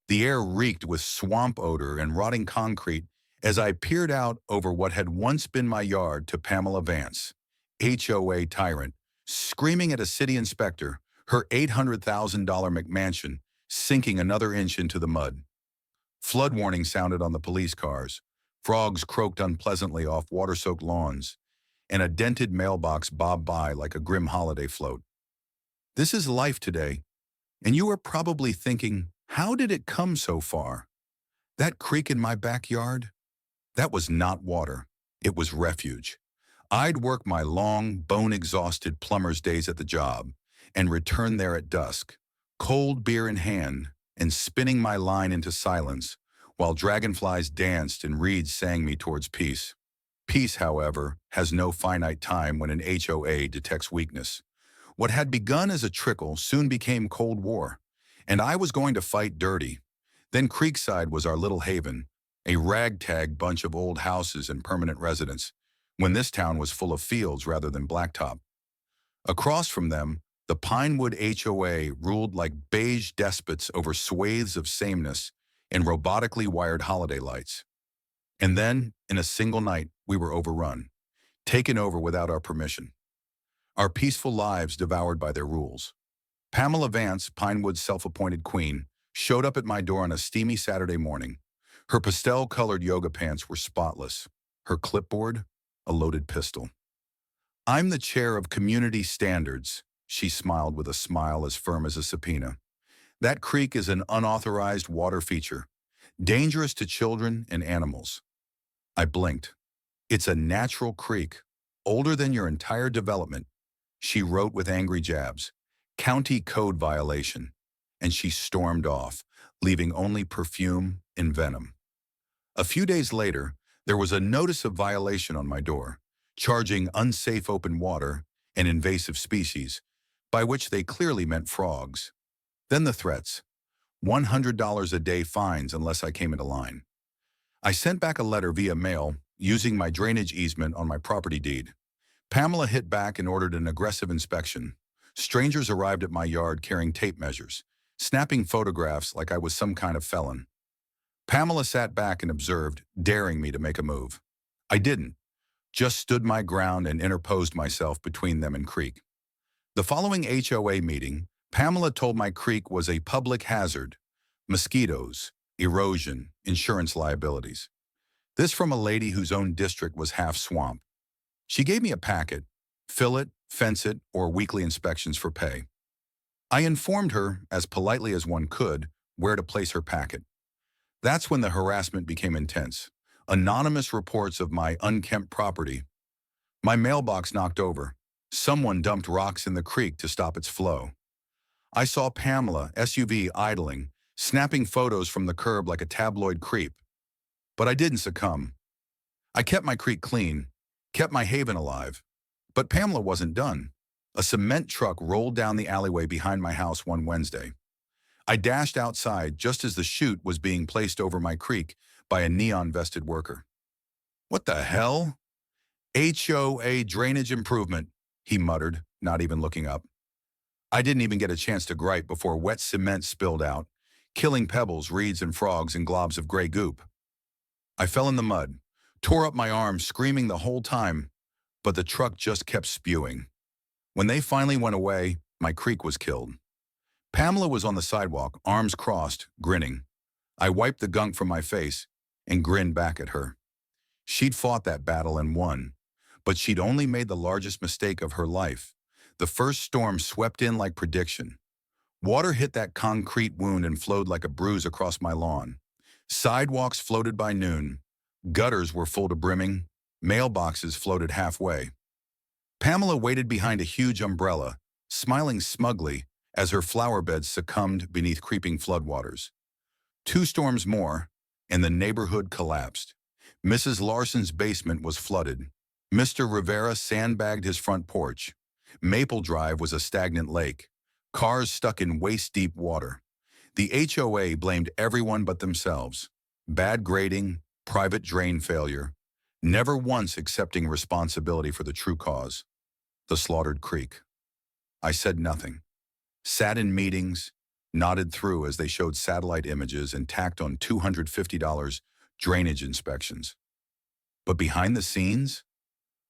The air reeked with swamp odor and rotting concrete as I peered out over what had once been my yard to Pamela Vance, HOA tyrant, screaming at a city inspector, her $800,000 McMansion sinking another inch into the mud. Flood warnings sounded on the police cars. Frogs croaked unpleasantly off water-soaked lawns, and a dented mailbox bobbed by like a grim holiday float. This is life today, and you are probably thinking, how did it come so far? That creek in my backyard? That was not water. It was refuge. I'd work my long, bone-exhausted plumber's days at the job and return there at dusk, cold beer in hand and spinning my line into silence while dragonflies danced and reeds sang me towards peace. Peace, however, has no finite time when an HOA detects weakness. What had begun as a trickle soon became Cold War, and I was going to fight dirty. Then Creekside was our little haven, a ragtag bunch of old houses and permanent residents, when this town was full of fields rather than blacktop. Across from them, the Pinewood HOA ruled like beige despots over swathes of sameness and robotically wired holiday lights. And then, in a single night, we were overrun, taken over without our permission. Our peaceful lives devoured by their rules. Pamela Vance, Pinewood's self-appointed queen, showed up at my door on a steamy Saturday morning. Her pastel-colored yoga pants were spotless. Her clipboard, a loaded pistol. "I'm the chair of community standards," she smiled with a smile as firm as a subpoena. "That creek is an unauthorized water feature, dangerous to children and animals." I blinked. "It's a natural creek, older than your entire development," she wrote with angry jabs. "County code violation." And she stormed off, leaving only perfume and venom. A few days later, there was a notice of violation on my door, charging unsafe open water and invasive species, by which they clearly meant frogs. Then the threats. $100 a day fines unless I came into line. I sent back a letter via mail using my drainage easement on my property deed. Pamela hit back and ordered an aggressive inspection. Strangers arrived at my yard carrying tape measures, snapping photographs like I was some kind of felon. Pamela sat back and observed, daring me to make a move. I didn't, just stood my ground and interposed myself between them and creek. The following HOA meeting, Pamela told my creek was a public hazard, mosquitoes, erosion, insurance liabilities. This from a lady whose own district was half swamp. She gave me a packet, fill it, fence it, or weekly inspections for pay. I informed her, as politely as one could, where to place her packet. That's when the harassment became intense. Anonymous reports of my unkempt property. My mailbox knocked over. Someone dumped rocks in the creek to stop its flow. I saw Pamela, SUV, idling, snapping photos from the curb like a tabloid creep. But I didn't succumb. I kept my creek clean, kept my haven alive. But Pamela wasn't done. A cement truck rolled down the alleyway behind my house one Wednesday. I dashed outside just as the chute was being placed over my creek by a neon-vested worker. "What the hell?" "HOA drainage improvement," he muttered, not even looking up. I didn't even get a chance to gripe before wet cement spilled out, killing pebbles, reeds, and frogs and globs of gray goop. I fell in the mud, tore up my arm, screaming the whole time, but the truck just kept spewing. When they finally went away, my creek was killed. Pamela was on the sidewalk, arms crossed, grinning. I wiped the gunk from my face and grinned back at her. She'd fought that battle and won, but she'd only made the largest mistake of her life. The first storm swept in like prediction. Water hit that concrete wound and flowed like a bruise across my lawn. Sidewalks floated by noon. Gutters were full to brimming. Mailboxes floated halfway. Pamela waited behind a huge umbrella, smiling smugly as her flower beds succumbed beneath creeping floodwaters. 2 storms more, and the neighborhood collapsed. Mrs. Larson's basement was flooded. Mr. Rivera sandbagged his front porch. Maple Drive was a stagnant lake. Cars stuck in waist-deep water. The HOA blamed everyone but themselves. Bad grading, private drain failure, never once accepting responsibility for the true cause, the slaughtered creek. I said nothing. Sat in meetings, nodded through as they showed satellite images and tacked on $250 drainage inspections. But behind the scenes,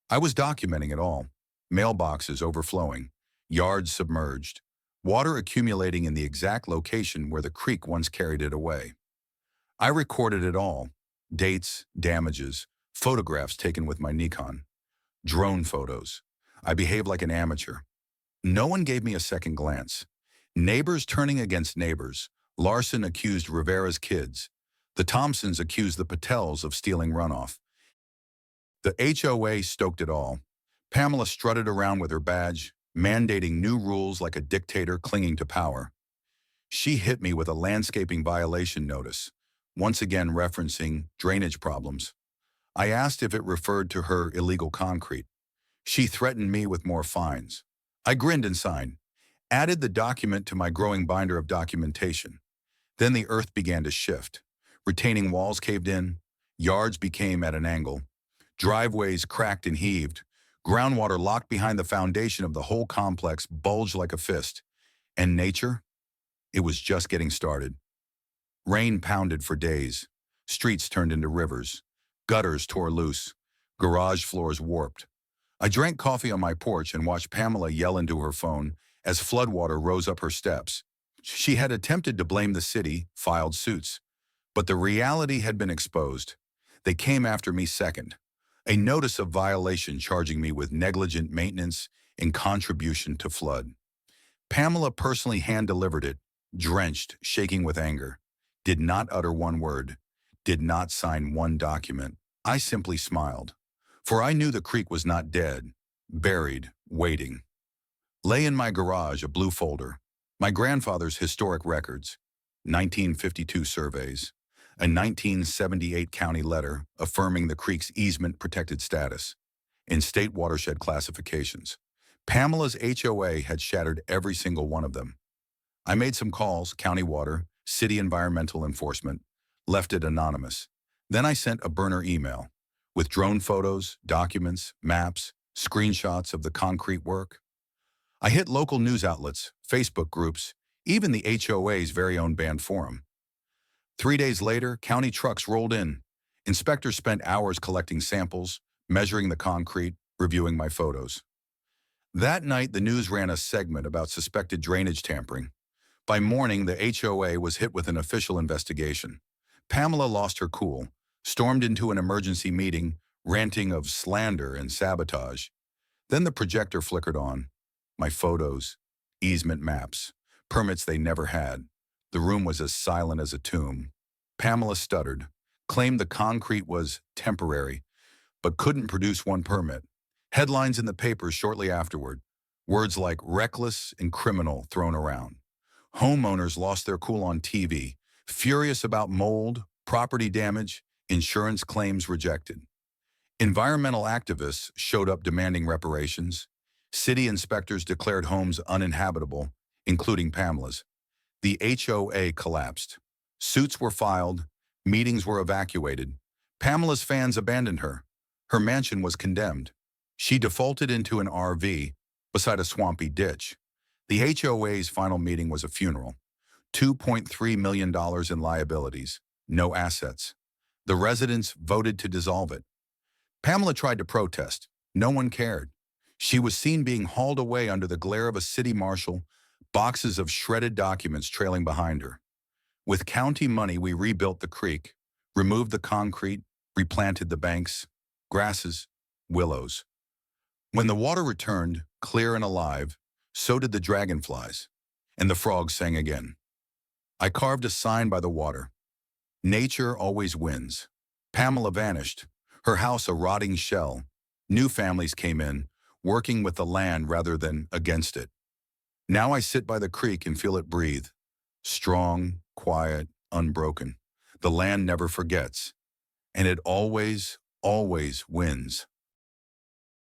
I was documenting it all. Mailboxes overflowing, yards submerged, water accumulating in the exact location where the creek once carried it away. I recorded it all: dates, damages, photographs taken with my Nikon, drone photos. I behaved like an amateur. No one gave me a second glance. Neighbors turning against neighbors. Larson accused Rivera's kids. The Thompsons accused the Patels of stealing runoff. The HOA stoked it all. Pamela strutted around with her badge, mandating new rules like a dictator clinging to power. She hit me with a landscaping violation notice, once again referencing drainage problems. I asked if it referred to her illegal concrete. She threatened me with more fines. I grinned and signed, added the document to my growing binder of documentation. Then the earth began to shift. Retaining walls caved in, yards became at an angle, driveways cracked and heaved, groundwater locked behind the foundation of the whole complex bulged like a fist. And nature? It was just getting started. Rain pounded for days. Streets turned into rivers. Gutters tore loose. Garage floors warped. I drank coffee on my porch and watched Pamela yell into her phone as floodwater rose up her steps. She had attempted to blame the city, filed suits. But the reality had been exposed. They came after me second. A notice of violation charging me with negligent maintenance and contribution to flood. Pamela personally hand-delivered it, drenched, shaking with anger. Did not utter one word. Did not sign one document. I simply smiled. For I knew the creek was not dead, buried, waiting. Lay in my garage a blue folder. My grandfather's historic records, 1952 surveys, a 1978 county letter affirming the creek's easement-protected status, in state watershed classifications. Pamela's HOA had shattered every single one of them. I made some calls, county water, city environmental enforcement, left it anonymous. Then I sent a burner email with drone photos, documents, maps, screenshots of the concrete work. I hit local news outlets, Facebook groups, even the HOA's very own banned forum. 3 days later, county trucks rolled in. Inspectors spent hours collecting samples, measuring the concrete, reviewing my photos. That night, the news ran a segment about suspected drainage tampering. By morning, the HOA was hit with an official investigation. Pamela lost her cool, stormed into an emergency meeting, ranting of slander and sabotage. Then the projector flickered on. My photos, easement maps, permits they never had. The room was as silent as a tomb. Pamela stuttered, claimed the concrete was temporary, but couldn't produce one permit. Headlines in the papers shortly afterward, words like reckless and criminal thrown around. Homeowners lost their cool on TV, furious about mold, property damage, insurance claims rejected. Environmental activists showed up demanding reparations. City inspectors declared homes uninhabitable, including Pamela's. The HOA collapsed. Suits were filed. Meetings were evacuated. Pamela's fans abandoned her. Her mansion was condemned. She defaulted into an RV beside a swampy ditch. The HOA's final meeting was a funeral. $2.3 million in liabilities, no assets. The residents voted to dissolve it. Pamela tried to protest. No one cared. She was seen being hauled away under the glare of a city marshal, boxes of shredded documents trailing behind her. With county money, we rebuilt the creek, removed the concrete, replanted the banks, grasses, willows. When the water returned, clear and alive, so did the dragonflies, and the frogs sang again. I carved a sign by the water. Nature always wins. Pamela vanished, her house a rotting shell. New families came in, working with the land rather than against it. Now I sit by the creek and feel it breathe. Strong, quiet, unbroken. The land never forgets. And it always, always wins.